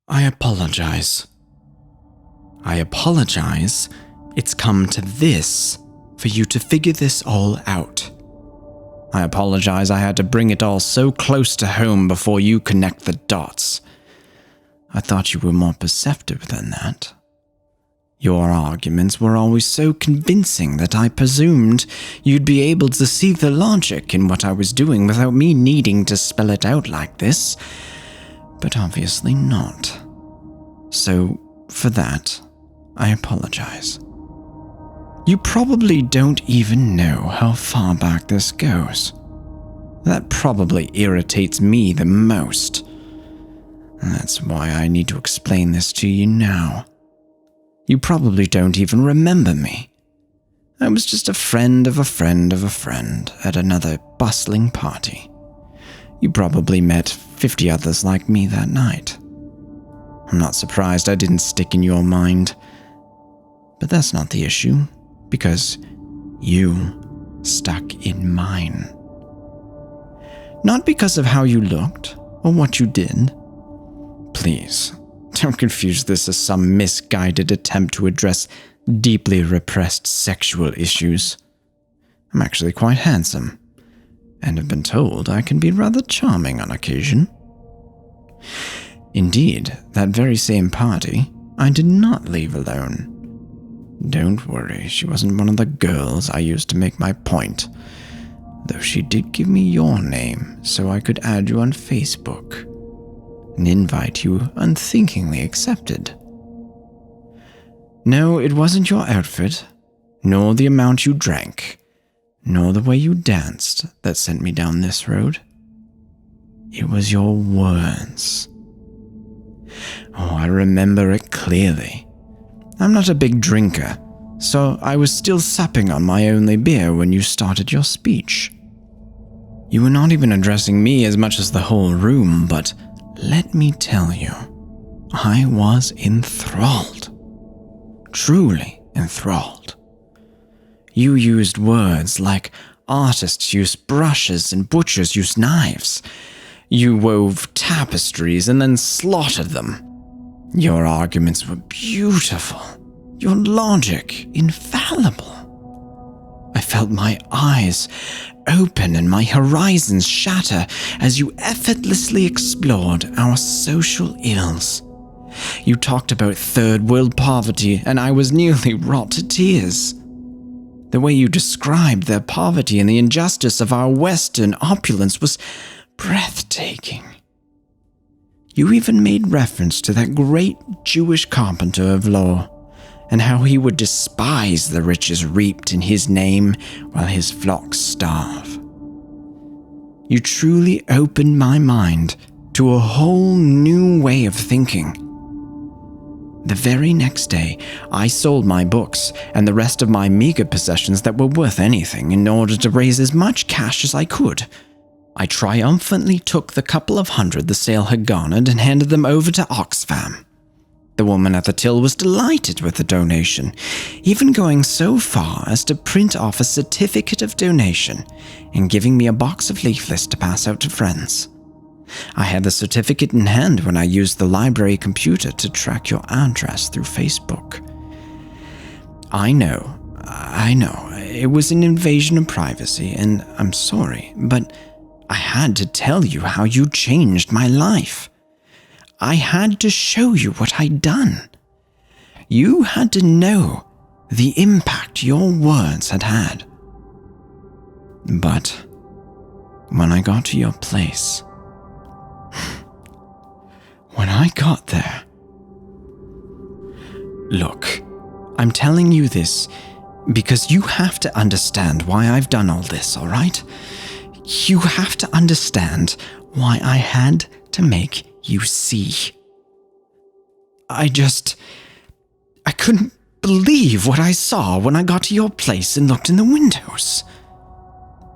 I apologize. I apologize. It's come to this for you to figure this all out. I apologize I had to bring it all so close to home before you connect the dots. I thought you were more perceptive than that. Your arguments were always so convincing that I presumed you'd be able to see the logic in what I was doing without me needing to spell it out like this, but obviously not. So, for that, I apologize. You probably don't even know how far back this goes. That probably irritates me the most. That's why I need to explain this to you now. You probably don't even remember me. I was just a friend of a friend of a friend at another bustling party. You probably met 50 others like me that night. I'm not surprised I didn't stick in your mind. But that's not the issue, because you stuck in mine. Not because of how you looked or what you did. Please, don't confuse this as some misguided attempt to address deeply repressed sexual issues. I'm actually quite handsome, and have been told I can be rather charming on occasion. Indeed, that very same party, I did not leave alone. Don't worry, she wasn't one of the girls I used to make my point, though she did give me your name so I could add you on Facebook, an invite you unthinkingly accepted. No, it wasn't your outfit, nor the amount you drank, nor the way you danced that sent me down this road. It was your words. Oh, I remember it clearly. I'm not a big drinker, so I was still supping on my only beer when you started your speech. You were not even addressing me as much as the whole room, but let me tell you, I was enthralled. Truly enthralled. You used words like artists use brushes and butchers use knives. You wove tapestries and then slaughtered them. Your arguments were beautiful. Your logic infallible. I felt my eyes open and my horizons shatter as you effortlessly explored our social ills. You talked about third world poverty, and I was nearly wrought to tears. The way you described their poverty and the injustice of our Western opulence was breathtaking. You even made reference to that great Jewish carpenter of law, and how he would despise the riches reaped in his name while his flocks starve. You truly opened my mind to a whole new way of thinking. The very next day, I sold my books and the rest of my meager possessions that were worth anything in order to raise as much cash as I could. I triumphantly took the couple of hundred the sale had garnered and handed them over to Oxfam. The woman at the till was delighted with the donation, even going so far as to print off a certificate of donation and giving me a box of leaflets to pass out to friends. I had the certificate in hand when I used the library computer to track your address through Facebook. I know, it was an invasion of privacy, and I'm sorry, but I had to tell you how you changed my life. I had to show you what I'd done. You had to know the impact your words had had. But when I got to your place, when I got there... Look, I'm telling you this because you have to understand why I've done all this, all right? You have to understand why I had to make you see. I couldn't believe what I saw when I got to your place and looked in the windows.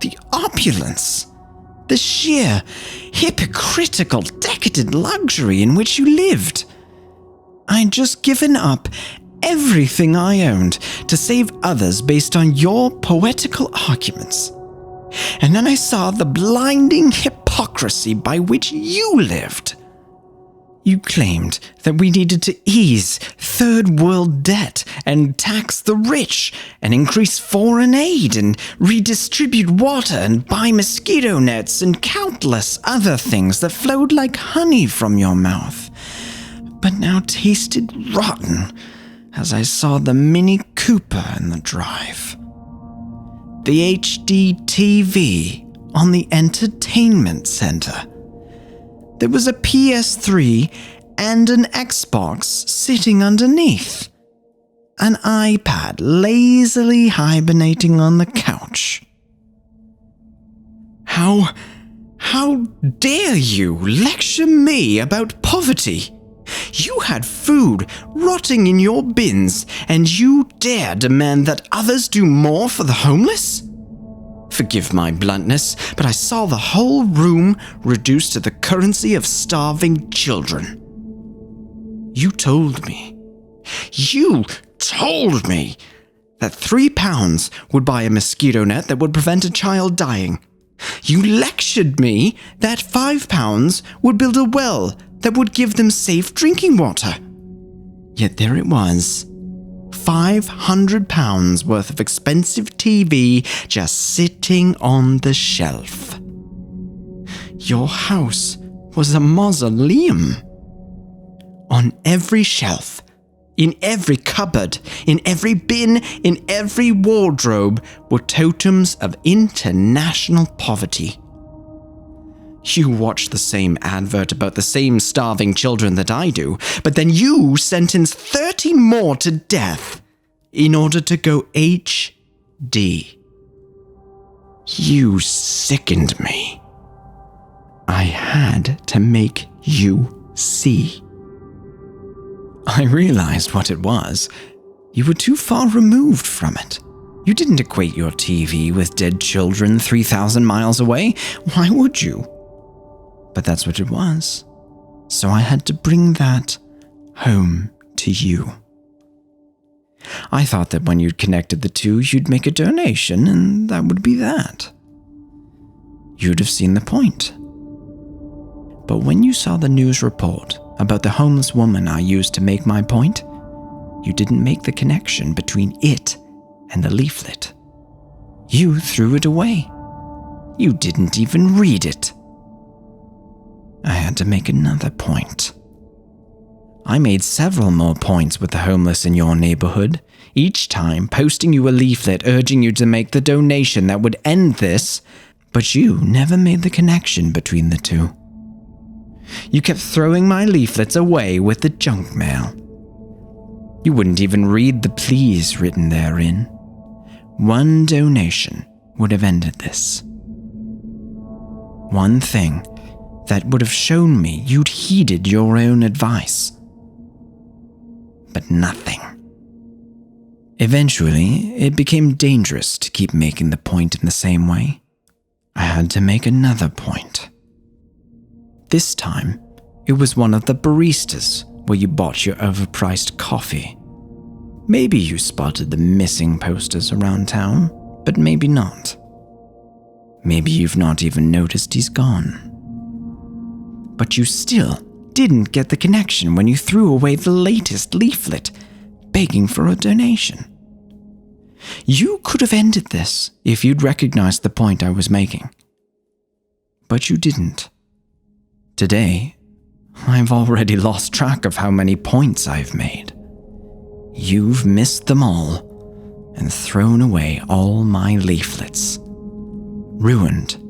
The opulence. The sheer, hypocritical, decadent luxury in which you lived. I'd just given up everything I owned to save others based on your poetical arguments. And then I saw the blinding hypocrisy by which you lived. You claimed that we needed to ease third world debt and tax the rich and increase foreign aid and redistribute water and buy mosquito nets and countless other things that flowed like honey from your mouth, but now tasted rotten as I saw the Mini Cooper in the drive. The HD TV on the entertainment center. There was a PS3 and an Xbox sitting underneath. An iPad lazily hibernating on the couch. How dare you lecture me about poverty? You had food rotting in your bins, and you dare demand that others do more for the homeless? Forgive my bluntness, but I saw the whole room reduced to the currency of starving children. You told me that £3 would buy a mosquito net that would prevent a child dying. You lectured me that £5 would build a well that would give them safe drinking water. Yet there it was. £500 worth of expensive TV just sitting on the shelf. Your house was a mausoleum. On every shelf, in every cupboard, in every bin, in every wardrobe were totems of international poverty. You watch the same advert about the same starving children that I do, but then you sentence 30 more to death in order to go HD. You sickened me. I had to make you see. I realized what it was. You were too far removed from it. You didn't equate your TV with dead children 3,000 miles away. Why would you? But that's what it was. So I had to bring that home to you. I thought that when you'd connected the two, you'd make a donation, and that would be that. You'd have seen the point. But when you saw the news report about the homeless woman I used to make my point, you didn't make the connection between it and the leaflet. You threw it away. You didn't even read it. I had to make another point. I made several more points with the homeless in your neighborhood, each time posting you a leaflet urging you to make the donation that would end this, but you never made the connection between the two. You kept throwing my leaflets away with the junk mail. You wouldn't even read the pleas written therein. One donation would have ended this. One thing that would have shown me you'd heeded your own advice. But nothing. Eventually, it became dangerous to keep making the point in the same way. I had to make another point. This time, it was one of the baristas where you bought your overpriced coffee. Maybe you spotted the missing posters around town, but maybe not. Maybe you've not even noticed he's gone. But you still didn't get the connection when you threw away the latest leaflet, begging for a donation. You could have ended this if you'd recognized the point I was making. But you didn't. Today, I've already lost track of how many points I've made. You've missed them all and thrown away all my leaflets. Ruined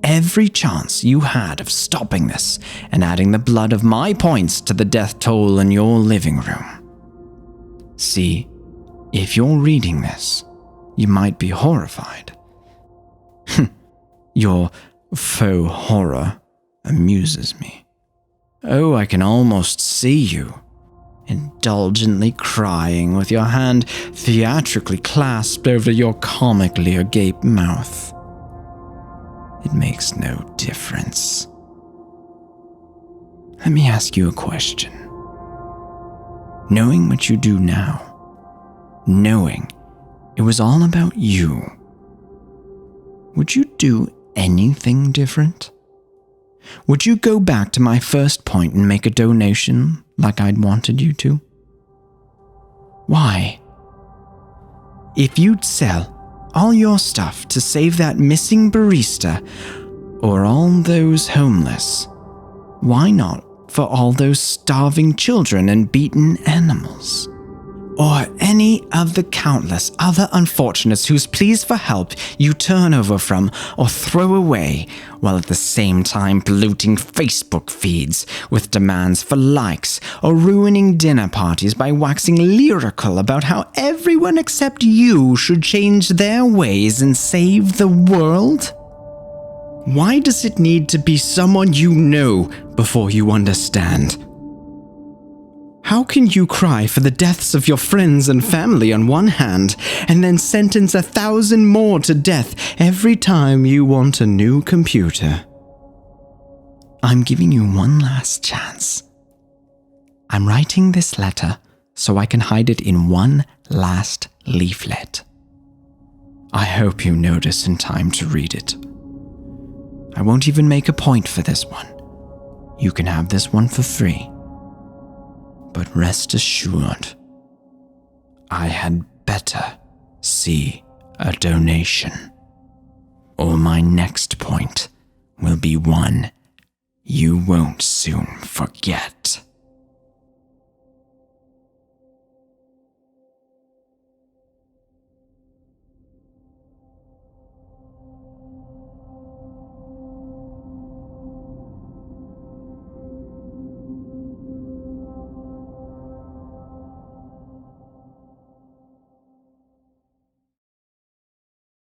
every chance you had of stopping this and adding the blood of my points to the death toll in your living room. See, if you're reading this, you might be horrified. Your faux horror amuses me. Oh, I can almost see you, indulgently crying with your hand theatrically clasped over your comically agape mouth. It makes no difference. Let me ask you a question. Knowing what you do now, knowing it was all about you, would you do anything different? Would you go back to my first point and make a donation like I'd wanted you to? Why? If you'd sell all your stuff to save that missing barista or all those homeless, why not for all those starving children and beaten animals? Or any of the countless other unfortunates whose pleas for help you turn over from or throw away, while at the same time polluting Facebook feeds with demands for likes or ruining dinner parties by waxing lyrical about how everyone except you should change their ways and save the world? Why does it need to be someone you know before you understand? How can you cry for the deaths of your friends and family on one hand, and then sentence 1,000 more to death every time you want a new computer? I'm giving you one last chance. I'm writing this letter so I can hide it in one last leaflet. I hope you notice in time to read it. I won't even make a point for this one. You can have this one for free. But rest assured, I had better see a donation, or my next point will be one you won't soon forget.